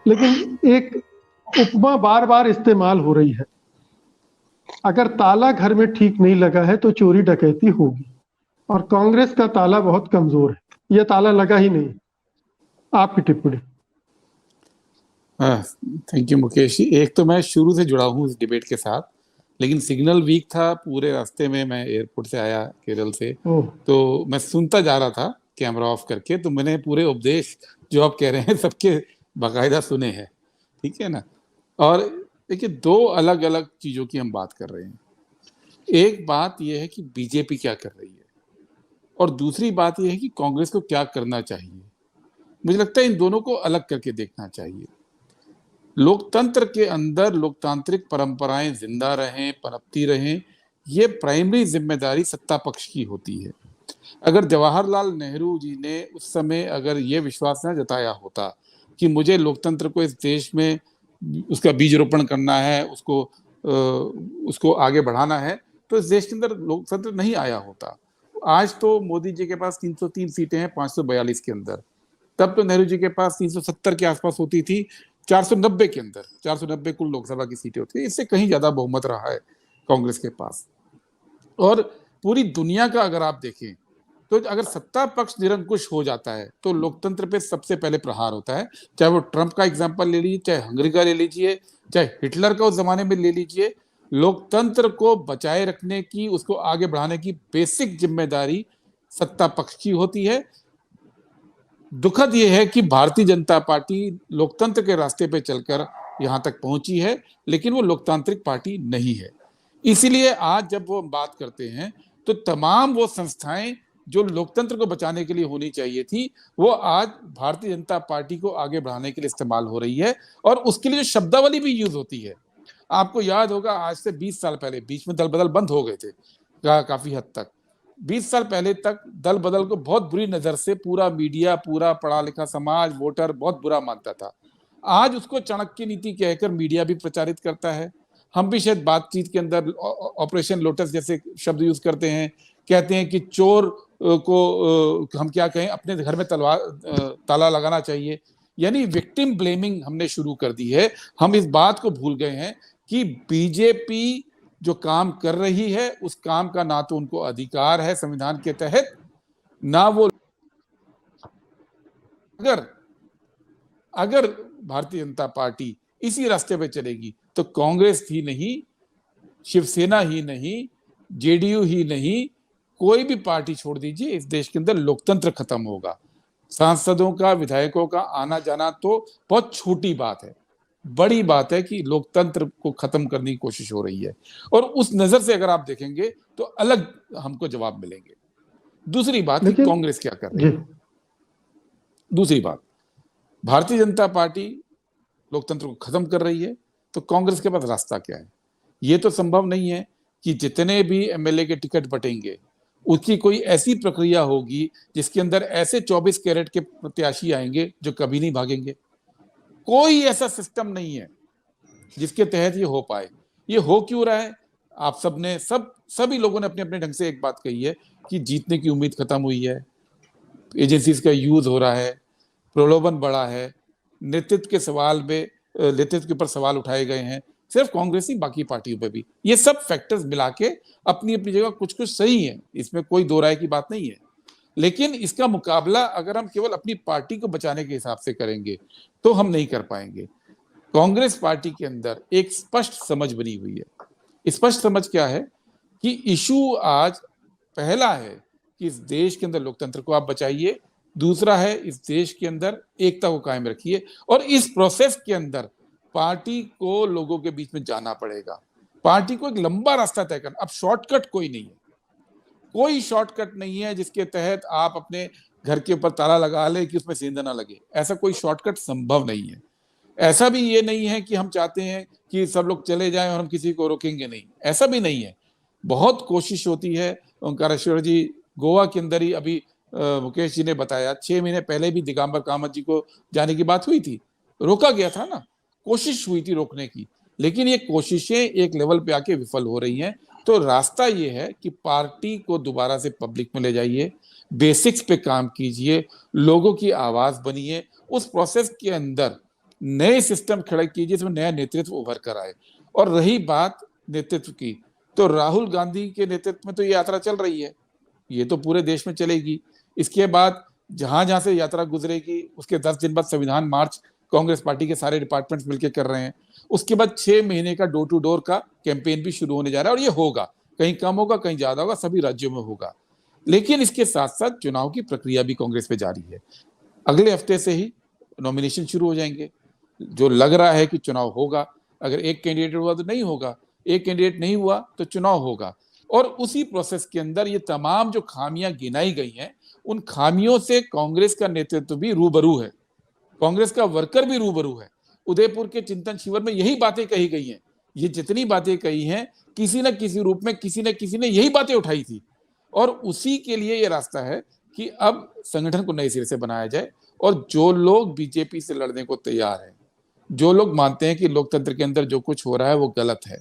लेकिन एक उपमा बार बार इस्तेमाल हो रही है, अगर ताला घर में ठीक नहीं लगा है तो चोरी डकैती होगी, और कांग्रेस का ताला बहुत कमजोर है, यह ताला लगा ही नहीं। आपकी टिप्पणी। Thank you Mukesh ji. एक तो मैं शुरू से जुड़ा हूँ इस डिबेट के साथ, लेकिन सिग्नल वीक था पूरे रास्ते में। मैं एयरपोर्ट से आया केरल से, तो मैं सुनता जा रहा था कैमरा ऑफ करके, तो मैंने पूरे उपदेश जो आप कह रहे हैं सबके बाकायदा सुने हैं, ठीक है ना। और देखिए, दो अलग अलग चीजों की हम बात कर रहे हैं। एक बात यह है कि बीजेपी क्या कर रही है, और दूसरी बात यह है कि कांग्रेस को क्या करना चाहिए। मुझे लगता है इन दोनों को अलग करके देखना चाहिए। लोकतंत्र के अंदर लोकतांत्रिक परंपराएं जिंदा रहें, पनपती रहें, ये प्राइमरी जिम्मेदारी सत्ता पक्ष की होती है। अगर जवाहरलाल नेहरू जी ने उस समय अगर ये विश्वास न जताया होता कि मुझे लोकतंत्र को इस देश में उसका बीज रोपण करना है, उसको आगे बढ़ाना है, तो इस देश के अंदर लोकतंत्र नहीं आया होता। आज तो मोदी जी के पास 303 सीटें हैं 542 के अंदर। तब तो नेहरू जी के पास 370 के आसपास होती थी, 490 के अंदर, 490 कुल लोकसभा की सीटें होती है। इससे कहीं ज्यादा बहुमत रहा है कांग्रेस के पास। और पूरी दुनिया का अगर आप देखें तो अगर सत्ता पक्ष निरंकुश हो जाता है तो लोकतंत्र पे सबसे पहले प्रहार होता है। चाहे वो ट्रंप का एग्जांपल ले लीजिए, चाहे हंगरी का ले लीजिए, चाहे हिटलर का उस जमाने में ले लीजिए। लोकतंत्र को बचाए रखने की, उसको आगे बढ़ाने की बेसिक जिम्मेदारी सत्ता पक्ष की होती है। दुखद यह है कि भारतीय जनता पार्टी लोकतंत्र के रास्ते पे चलकर यहां तक पहुंची है, लेकिन वो लोकतांत्रिक पार्टी नहीं है। इसीलिए आज जब वो बात करते हैं तो तमाम वो संस्थाएं जो लोकतंत्र को बचाने के लिए होनी चाहिए थी, वो आज भारतीय जनता पार्टी को आगे बढ़ाने के लिए इस्तेमाल हो रही है। और उसके लिए जो शब्दावली भी यूज होती है, आपको याद होगा आज से 20 साल पहले बीच में दल बदल बंद हो गए थे काफी हद तक। 20 साल पहले तक दल बदल को बहुत बुरी नजर से पूरा मीडिया, पूरा पढ़ा लिखा समाज, वोटर बहुत बुरा मानता था। आज उसको चाणक्य नीति कहकर मीडिया भी प्रचारित करता है। हम भी शायद बातचीत के अंदर ऑपरेशन लोटस जैसे शब्द यूज करते हैं, कहते हैं कि चोर को हम क्या कहें, अपने घर में ताला लगाना चाहिए। यानी विक्टिम ब्लेमिंग हमने शुरू कर दी है। हम इस बात को भूल गए हैं कि बीजेपी जो काम कर रही है उस काम का ना तो उनको अधिकार है संविधान के तहत, ना वो अगर भारतीय जनता पार्टी इसी रास्ते पे चलेगी तो कांग्रेस ही नहीं, शिवसेना ही नहीं, जेडीयू ही नहीं, कोई भी पार्टी छोड़ दीजिए, इस देश के अंदर लोकतंत्र खत्म होगा। सांसदों का, विधायकों का आना जाना तो बहुत छोटी बात है, बड़ी बात है कि लोकतंत्र को खत्म करने की कोशिश हो रही है। और उस नजर से अगर आप देखेंगे तो अलग हमको जवाब मिलेंगे। दूसरी बात कि कांग्रेस क्या कर रही है। दूसरी बात, भारतीय जनता पार्टी लोकतंत्र को खत्म कर रही है तो कांग्रेस के पास रास्ता क्या है। ये तो संभव नहीं है कि जितने भी एमएलए के टिकट बटेंगे उसकी कोई ऐसी प्रक्रिया होगी जिसके अंदर ऐसे 24 कैरेट के प्रत्याशी आएंगे जो कभी नहीं भागेंगे। कोई ऐसा सिस्टम नहीं है जिसके तहत ये हो पाए। ये हो क्यों रहा है? आप सबने सभी लोगों ने अपने अपने ढंग से एक बात कही है कि जीतने की उम्मीद खत्म हुई है, एजेंसीज का यूज हो रहा है, प्रलोभन बढ़ा है, नेतृत्व के ऊपर सवाल उठाए गए हैं, सिर्फ कांग्रेस ही, बाकी पार्टियों पे भी। ये सब फैक्टर्स मिला के अपनी अपनी जगह कुछ कुछ सही है, इसमें कोई दो राय की बात नहीं है। लेकिन इसका मुकाबला अगर हम केवल अपनी पार्टी को बचाने के हिसाब से करेंगे तो हम नहीं कर पाएंगे। कांग्रेस पार्टी के अंदर एक स्पष्ट समझ बनी हुई है। स्पष्ट समझ क्या है कि इशू आज पहला है कि इस देश के अंदर लोकतंत्र को आप बचाइए, दूसरा है इस देश के अंदर एकता को कायम रखिए, और इस प्रोसेस के अंदर पार्टी को लोगों के बीच में जाना पड़ेगा। पार्टी को एक लंबा रास्ता तय करना। अब शॉर्टकट कोई नहीं है, कोई शॉर्टकट नहीं है जिसके तहत आप अपने घर के ऊपर ताला लगा ले कि उसमें सेंधा ना लगे। ऐसा कोई शॉर्टकट संभव नहीं है। ऐसा भी ये नहीं है कि हम चाहते हैं कि सब लोग चले जाएं और हम किसी को रोकेंगे नहीं, ऐसा भी नहीं है। बहुत कोशिश होती है। ओंकारेश्वर जी गोवा के अंदर ही अभी मुकेश जी ने बताया 6 महीने पहले भी दिगंबर कामत जी को जाने की बात हुई थी, रोका गया था ना, कोशिश हुई थी रोकने की, लेकिन ये कोशिशें एक लेवल पे आके विफल हो रही हैं। तो रास्ता ये है कि पार्टी को दोबारा से पब्लिक में ले जाइए, बेसिक्स पे काम कीजिए, लोगों की आवाज बनिए। उस प्रोसेस के अंदर नए सिस्टम खड़े कीजिए जिसमें नया नेतृत्व उभर कर आए। और रही बात नेतृत्व की, तो राहुल गांधी के नेतृत्व में तो ये यात्रा चल रही है, ये तो पूरे देश में चलेगी। इसके बाद जहां जहां से यात्रा गुजरेगी उसके 10 दिन बाद संविधान मार्च कांग्रेस पार्टी के सारे डिपार्टमेंट्स मिलकर कर रहे हैं। उसके बाद 6 महीने का डोर टू डोर का कैंपेन भी शुरू होने जा रहा है, और ये होगा, कहीं कम होगा कहीं ज्यादा होगा, सभी राज्यों में होगा। लेकिन इसके साथ साथ चुनाव की प्रक्रिया भी कांग्रेस पे जारी है। अगले हफ्ते से ही नॉमिनेशन शुरू हो जाएंगे। जो लग रहा है कि चुनाव होगा, अगर एक कैंडिडेट हुआ तो नहीं होगा, एक कैंडिडेट नहीं हुआ तो चुनाव होगा। और उसी प्रोसेस के अंदर ये तमाम जो खामियां गिनाई गई हैं, उन खामियों से कांग्रेस का नेतृत्व भी रूबरू है, कांग्रेस का वर्कर भी रूबरू है। उदयपुर के चिंतन शिविर में यही बातें कही गई हैं। ये जितनी बातें कही हैं, किसी न किसी रूप में किसी न किसी ने यही बातें उठाई थी, और उसी के लिए ये रास्ता है कि अब संगठन को नए सिरे से बनाया जाए। और जो लोग बीजेपी से लड़ने को तैयार हैं, जो लोग मानते हैं कि लोकतंत्र के अंदर जो कुछ हो रहा है वो गलत है,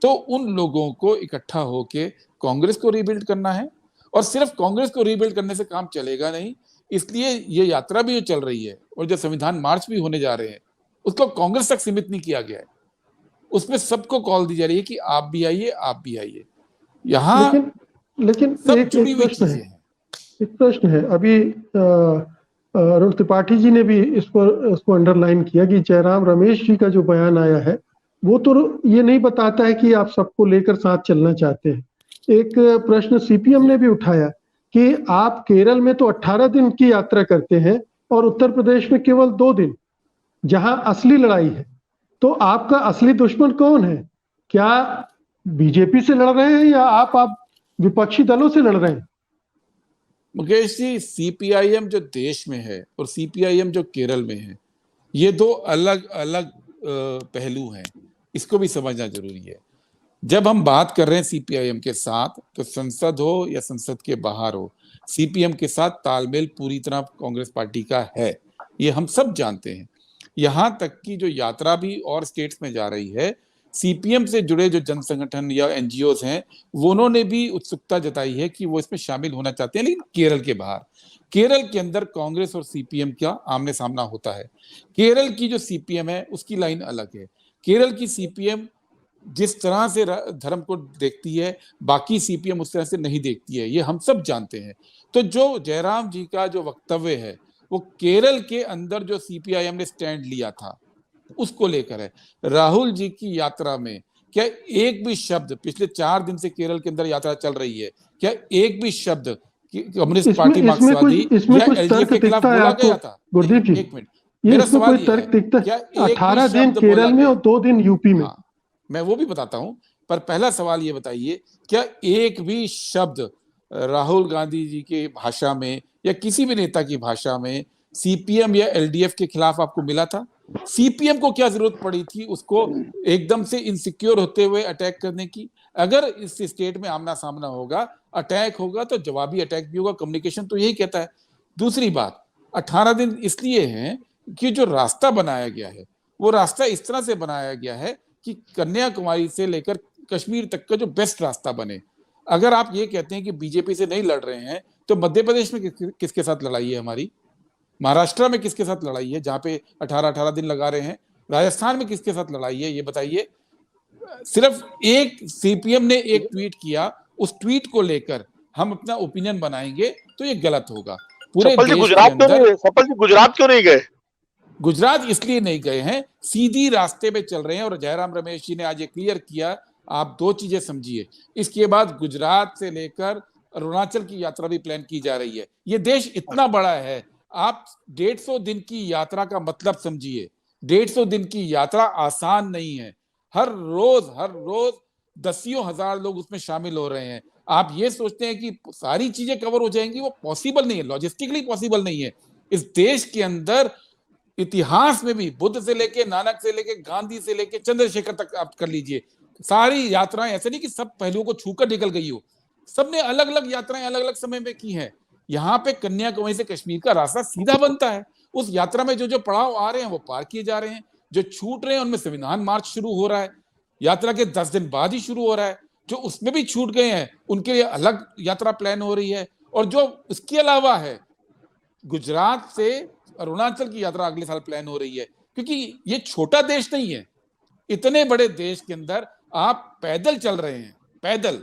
तो उन लोगों को इकट्ठा होके कांग्रेस को रीबिल्ड करना है। और सिर्फ कांग्रेस को रीबिल्ड करने से काम चलेगा नहीं, इसलिए ये यात्रा भी जो चल रही है और जो संविधान मार्च भी होने जा रहे हैं, उसको कांग्रेस तक सीमित नहीं किया गया है। उसमें सबको कॉल दी जा रही है कि आप भी आइए, आप भी आइए। यहाँ लेकिन सब एक जुड़ी हुई प्रश्न चीजें है, हैं। एक प्रश्न है। अभी अरुण त्रिपाठी जी ने भी इसको अंडरलाइन किया कि जयराम रमेश जी का जो बयान आया है वो तो ये नहीं बताता है कि आप सबको लेकर साथ चलना चाहते हैं। एक प्रश्न सीपीएम ने भी उठाया कि आप केरल में तो 18 दिन की यात्रा करते हैं और उत्तर प्रदेश में केवल 2 दिन, जहां असली लड़ाई है। तो आपका असली दुश्मन कौन है? क्या बीजेपी से लड़ रहे हैं या आप विपक्षी दलों से लड़ रहे हैं? मुकेश जी, सीपीआईएम जो देश में है और सीपीआईएम जो केरल में है, ये दो अलग अलग पहलू हैं, इसको भी समझना जरूरी है। जब हम बात कर रहे हैं सीपीआईएम के साथ, तो संसद हो या संसद के बाहर हो, सीपीएम के साथ तालमेल पूरी तरह कांग्रेस पार्टी का है, ये हम सब जानते हैं। यहां तक कि जो यात्रा भी और स्टेट्स में जा रही है, सीपीएम से जुड़े जो जन संगठन या एनजीओज हैं, वो उन्होंने भी उत्सुकता जताई है कि वो इसमें शामिल होना चाहते हैं, लेकिन केरल के बाहर। केरल के अंदर कांग्रेस और सीपीएम का आमने सामना होता है। केरल की जो सीपीएम है उसकी लाइन अलग है। केरल की सीपीएम जिस तरह से धर्म को देखती है, बाकी सीपीएम उस तरह से नहीं देखती है, ये हम सब जानते हैं। तो जो जयराम जी का जो वक्तव्य है, वो केरल के अंदर जो सीपीआईएम ने स्टैंड लिया था उसको लेकर है। राहुल जी की यात्रा में क्या एक भी शब्द, पिछले 4 दिन से केरल के अंदर यात्रा चल रही है, क्या एक भी शब्द कम्युनिस्ट पार्टी मार्क्सवादी या एलडीएफ के खिलाफ बोला गया था? गुरदीप जी, एक मिनट, ये मेरा इसमें सवाल कोई तर्क दिखता है? क्या 18 दिन केरल में और 2 दिन यूपी में। हाँ, मैं वो भी बताता हूं, पर पहला सवाल ये बताइए, क्या एक भी शब्द राहुल गांधी जी की भाषा में या किसी भी नेता की भाषा में सीपीएम या एलडीएफ के खिलाफ आपको मिला था? सीपीएम को क्या जरूरत पड़ी थी उसको एकदम से इनसिक्योर होते हुए अटैक करने की? अगर इस स्टेट में आमना सामना होगा, अटैक होगा, तो जवाबी अटैक भी होगा। कम्युनिकेशन तो यही कहता है। दूसरी बात, 18 दिन इसलिए हैं कि जो रास्ता बनाया गया है वो रास्ता इस तरह से बनाया गया है कि कन्याकुमारी से लेकर कश्मीर तक का जो बेस्ट रास्ता बने। अगर आप ये कहते हैं कि बीजेपी से नहीं लड़ रहे हैं, तो मध्य प्रदेश में किसके साथ लड़ाई है हमारी? महाराष्ट्र में किसके साथ लड़ाई है जहां पे 18-18 दिन लगा रहे हैं? राजस्थान में किसके साथ लड़ाई है, ये बताइए। सिर्फ एक सीपीएम ने एक ट्वीट किया, उस ट्वीट को लेकर हम अपना ओपिनियन बनाएंगे तो ये गलत होगा। पूरे देश के अंदर सफल जी गुजरात क्यों नहीं गए? गुजरात इसलिए नहीं गए हैं, सीधी रास्ते पे चल रहे हैं। और जयराम रमेश जी ने आज ये क्लियर किया। आप 2 चीजें समझिए, इसके बाद गुजरात से लेकर अरुणाचल की यात्रा भी प्लान की जा रही है। ये देश इतना बड़ा है, आप 150 दिन की यात्रा का मतलब समझिए। 150 दिन की यात्रा आसान नहीं है। हर रोज दसियों हजार लोग उसमें शामिल हो रहे हैं। आप ये सोचते हैं कि सारी चीजें कवर हो जाएंगी, वो पॉसिबल नहीं है, लॉजिस्टिकली पॉसिबल नहीं है। इस देश के अंदर इतिहास में भी बुद्ध से लेके नानक से लेके गांधी से लेके चंद्रशेखर तक आप कर लीजिए, सारी यात्राएं ऐसे नहीं कि सब पहलुओं को छूकर निकल गई हो। सबने अलग अलग यात्राएं अलग अलग समय में की हैं। यहाँ पे कन्याकुमारी से कश्मीर का रास्ता सीधा बनता है। उस यात्रा में जो जो पड़ाव आ रहे हैं वो पार किए जा रहे हैं। जो छूट रहे हैं उनमें संविधान मार्च शुरू हो रहा है, यात्रा के 10 दिन बाद ही शुरू हो रहा है। जो उसमें भी छूट गए हैं उनके लिए अलग यात्रा प्लान हो रही है। और जो इसके अलावा है, गुजरात से अरुणाचल की यात्रा अगले साल प्लान हो रही है। क्योंकि ये छोटा देश नहीं है। इतने बड़े देश के अंदर आप पैदल चल रहे हैं, पैदल।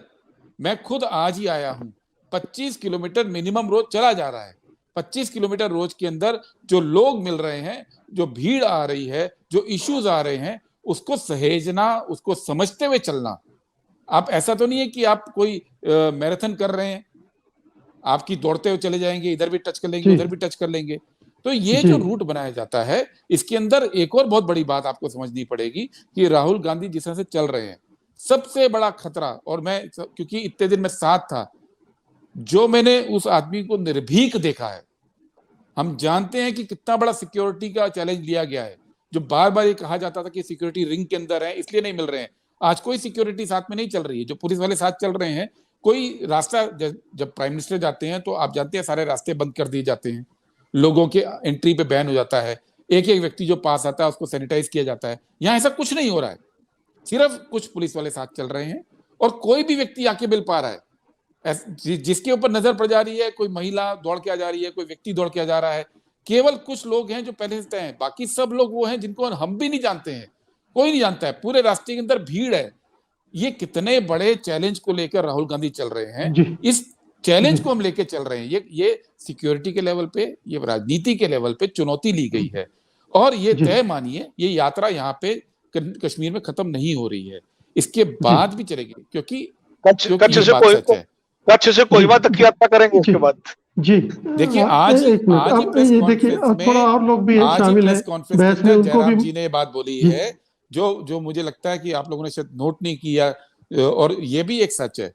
मैं खुद आज ही आया हूं, 25 किलोमीटर मिनिमम रोज चला जा रहा है। 25 किलोमीटर रोज के अंदर जो लोग मिल रहे हैं, जो भीड़ आ रही है, जो इश्यूज आ रहे हैं, उसको सहेजना, उसको समझते हुए चलना। आप ऐसा तो नहीं है कि आप कोई मैराथन कर रहे हैं, आपकी दौड़ते हुए चले जाएंगे, इधर भी टच कर लेंगे, उधर भी टच कर लेंगे। तो ये जो रूट बनाया जाता है, इसके अंदर एक और बहुत बड़ी बात आपको समझनी पड़ेगी कि राहुल गांधी जिस तरह से चल रहे हैं, सबसे बड़ा खतरा, और मैं क्योंकि इतने दिन में साथ था, जो मैंने उस आदमी को निर्भीक देखा है, हम जानते हैं कि कितना बड़ा सिक्योरिटी का चैलेंज लिया गया है। जो बार बार ये कहा जाता था कि सिक्योरिटी रिंग के अंदर है इसलिए नहीं मिल रहे हैं, आज कोई सिक्योरिटी साथ में नहीं चल रही है, जो पुलिस वाले साथ चल रहे हैं। कोई रास्ता, जब प्राइम मिनिस्टर जाते हैं तो आप जानते हैं सारे रास्ते बंद कर दिए जाते हैं, लोगों के एंट्री पे बैन हो जाता है, एक एक व्यक्ति जो पास आता है उसको सैनिटाइज किया जाता है। यहाँ ऐसा कुछ नहीं हो रहा है, सिर्फ कुछ पुलिस वाले साथ चल रहे हैं और कोई भी व्यक्ति आके मिल पा रहा है। जिसके ऊपर नजर पड़ जा रही है, कोई महिला दौड़ के आ जा रही है, कोई व्यक्ति दौड़ के आ जा रहा है, केवल कुछ लोग हैं जो पहले से हैं, बाकी सब लोग वो हैं जिनको हम भी नहीं जानते हैं, कोई नहीं जानता है। पूरे रास्ते के अंदर भीड़ है। ये कितने बड़े चैलेंज को लेकर राहुल गांधी चल रहे हैं, इस चैलेंज को हम लेकर चल रहे हैं। ये सिक्योरिटी के लेवल पे, ये राजनीति के लेवल पे चुनौती ली गई है। और ये तय मानिए, ये यात्रा यहाँ पे कश्मीर में खत्म नहीं हो रही है, इसके बाद भी चलेगी, क्योंकि कच्छ से कोहिमा तक की यात्रा करेंगे उसके बाद। जी देखिए, आज देखिए थोड़ा और लोग भी शामिल हैं बहस में, उनको भी जी ने बात बोली है जो मुझे लगता है कि आप लोगों ने शायद नोट नहीं किया, और ये भी एक सच है।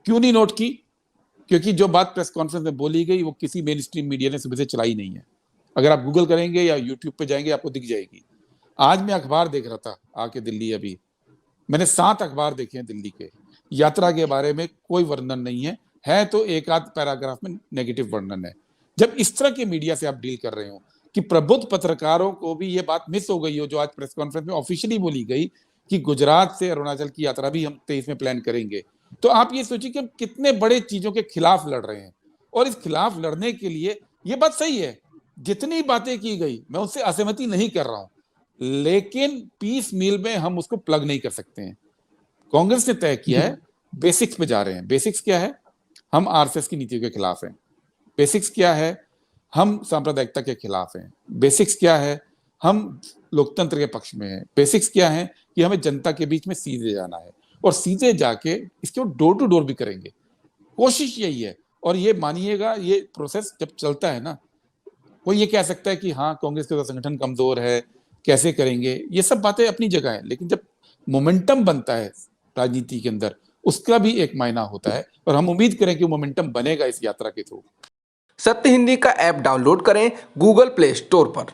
क्यों नहीं नोट की? क्योंकि जो बात प्रेस कॉन्फ्रेंस में बोली गई वो किसी मेन स्ट्रीम मीडिया ने सुबह से चलाई नहीं है। अगर आप गूगल करेंगे या यूट्यूब पे जाएंगे आपको दिख जाएगी। आज मैं अखबार देख रहा था आके दिल्ली, अभी मैंने 7 अखबार देखे हैं दिल्ली के, यात्रा के बारे में कोई वर्णन नहीं है तो एक आध पैराग्राफ में नेगेटिव वर्णन है। जब इस तरह के मीडिया से आप डील कर रहे हो कि प्रबुद्ध पत्रकारों को भी ये बात मिस हो गई हो, जो आज प्रेस कॉन्फ्रेंस में ऑफिशियली बोली गई कि गुजरात से अरुणाचल की यात्रा भी हम 23 में प्लान करेंगे, तो आप ये सोचिए कि हम कितने बड़े चीजों के खिलाफ लड़ रहे हैं। और इस खिलाफ लड़ने के लिए ये बात सही है, जितनी बातें की गई मैं उससे असहमति नहीं कर रहा हूं, लेकिन पीस मील में हम उसको प्लग नहीं कर सकते हैं। कांग्रेस ने तय किया है, बेसिक्स पे जा रहे हैं। बेसिक्स क्या है? हम आरएसएस की नीतियों के खिलाफ हैं। बेसिक्स क्या है? हम सांप्रदायिकता के खिलाफ हैं। बेसिक्स क्या है? हम लोकतंत्र के पक्ष में हैं। बेसिक्स क्या है? कि हमें जनता के बीच में सीधे जाना है, और सीधे जाके इसके डोर टू डोर भी करेंगे। कोशिश यही है। और ये मानिएगा, ये प्रोसेस जब चलता है ना, कोई ये कह सकता है कि हाँ कांग्रेस का संगठन कमजोर है, कैसे करेंगे, ये सब बातें अपनी जगह है, लेकिन जब मोमेंटम बनता है राजनीति के अंदर, उसका भी एक मायना होता है, और हम उम्मीद करें कि मोमेंटम बनेगा इस यात्रा के थ्रू। सत्य हिंदी का ऐप डाउनलोड करें गूगल प्ले स्टोर पर।